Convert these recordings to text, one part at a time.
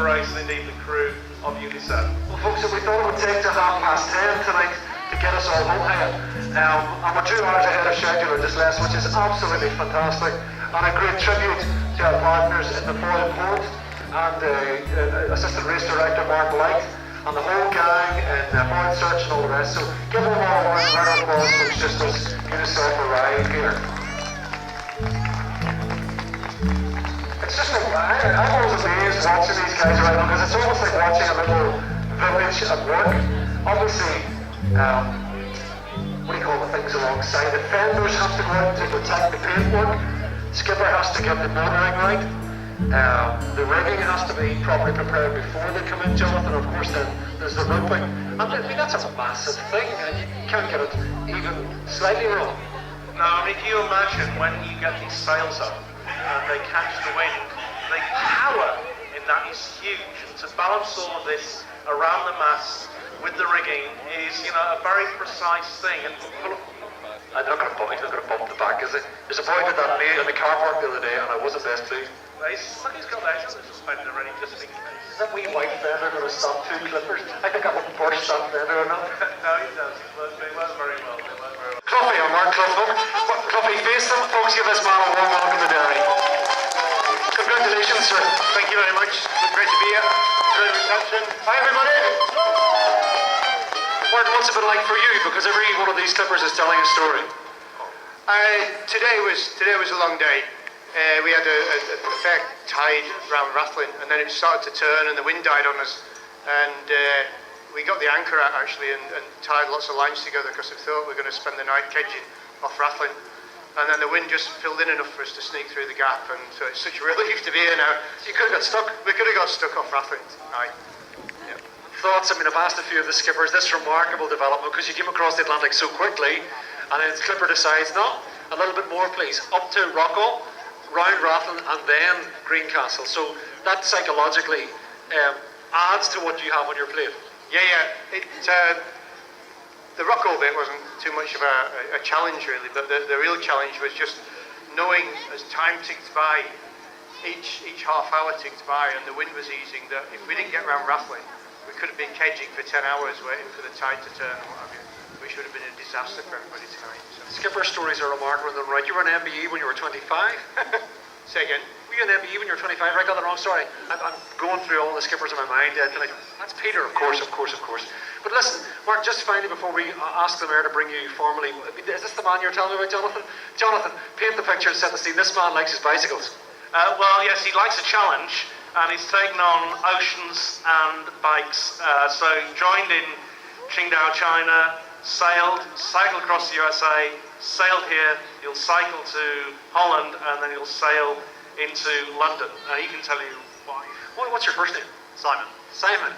race and indeed the crew of Unicef. Well folks, we thought it would take to 10:30 tonight to get us all home here. And we're 2 hours ahead of schedule this lesson, which is absolutely fantastic. And a great tribute to our partners in the Foil Port and Assistant Race Director Mark Light and the whole gang and Foil Search and all the rest. So give them all a round of applause for just us Unicef arrive here. It's just I'm always amazed watching these guys right now because it's almost like watching a little village at work. Obviously, what do you call the things alongside? The fenders have to go out to protect the paintwork. Skipper has to get the motoring right. The rigging has to be properly prepared before they come in, Jonathan. Of course, then there's the roping. And I mean, that's a massive thing, and you can't get it even slightly wrong. No, I mean, can you imagine when you get these sails up and they catch the wind, the power in that is huge. And to balance all of this around the mast with the rigging is, a very precise thing. And I'm not going to bump the back, is it? There's a boy that made in the car park the other day, and I wasn't best pleased. He's got that suspended already, just in case. Is that wee white fender going to stop 2 clippers? I think I would burst that fender or not. No, he does. They work very well. Cluffy, or Mark Cluffy. Cluffy, face them. Folks, give this man a warm welcome to Derry. Congratulations, sir. Thank you very much. Great to be here. Great reception. Hi, everybody. Mark, what's it been like for you? Because every one of these clippers is telling a story. Today was a long day. We had a fair tide around Rathlin, and then it started to turn and the wind died on us, and we got the anchor out actually and tied lots of lines together because we thought we were going to spend the night kedging off Rathlin, and then the wind just filled in enough for us to sneak through the gap, and so it's such a relief to be here now. You could have got stuck. We could have got stuck off Rathlin tonight. Yeah. Thoughts? I mean, I've asked a few of the skippers this remarkable development because you came across the Atlantic so quickly, and then Clipper decides, no, a little bit more please, up to Rocco, round Rathlin, and then Greencastle. So that psychologically adds to what you have on your plate. Yeah. The Rocco bit wasn't too much of a challenge really, but the real challenge was just knowing as time ticked by, each half hour ticked by, and the wind was easing, that if we didn't get round Rathlin, we could have been kedging for 10 hours waiting for the tide to turn and what have you, which would have been a disaster for everybody tonight. So. Skipper stories are remarkable in their right. You were an MBE when you were 25. Say again? Were you an MBE when you were 25? I got the wrong story. I'm going through all the skippers in my mind tonight. That's Peter, of course. But listen, Mark, just finally before we ask the mayor to bring you formally, is this the man you're telling me about, Jonathan? Jonathan, paint the picture and set the scene. This man likes his bicycles. Well, yes, he likes a challenge, and he's taken on oceans and bikes. So he joined in Qingdao, China, cycled across the USA, sailed here, he'll cycle to Holland, and then he'll sail into London. He can tell you why. What's your first name? Simon. Simon.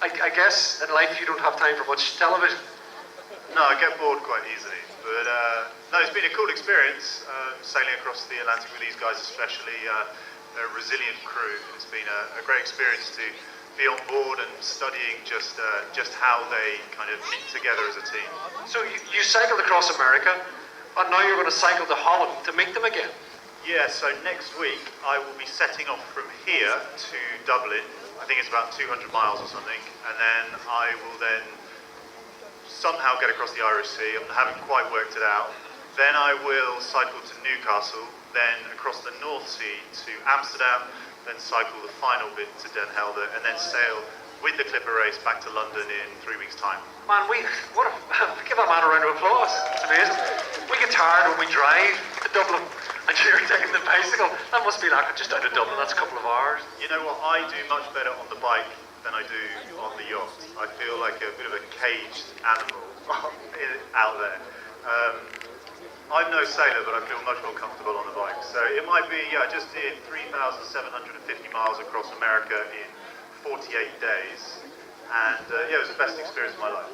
I guess in life you don't have time for much television. No, I get bored quite easily. But no, it's been a cool experience sailing across the Atlantic with these guys, especially a resilient crew. It's been a great experience to be on board and studying just how they kind of meet together as a team. So you cycled across America, and now you're going to cycle to Holland to meet them again. Yeah, so next week I will be setting off from here to Dublin. I think it's about 200 miles or something, and then I will then somehow get across the Irish Sea. I haven't quite worked it out. Then I will cycle to Newcastle, then across the North Sea to Amsterdam, then cycle the final bit to Den Helder, and then sail with the Clipper race back to London in 3 weeks' time. Man, give that man a round of applause. It's amazing. We get tired when we drive to Dublin, and you're taking the bicycle. That must be like just out of Dublin. That's a couple of hours. You know what? I do much better on the bike than I do on the yacht. I feel like a bit of a caged animal out there. I'm no sailor, but I feel much more comfortable on the bike. So it might be, just did 3,750 miles across America in 48 days. And it was the best experience of my life.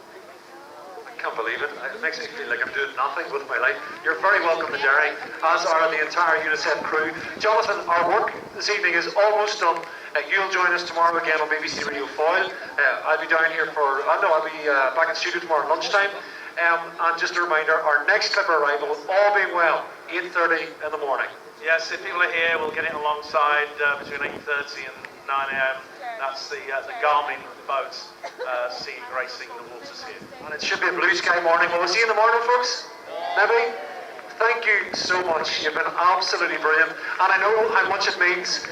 I can't believe it. It makes me feel like I'm doing nothing with my life. You're very welcome to Derry, as are the entire Unicef crew. Jonathan, our work this evening is almost done. You'll join us tomorrow again on BBC Radio Foil. I'll be down here I'll be back in studio tomorrow at lunchtime. And just a reminder, our next Clipper arrival, all being well, 8:30 in the morning. Yes, if people are here, we'll get it alongside between 8:30 and 9 a.m. That's the Garmin boat racing the waters here. And it should be a blue sky morning. Well, we'll see you in the morning, folks. Maybe. Thank you so much. You've been absolutely brilliant. And I know how much it means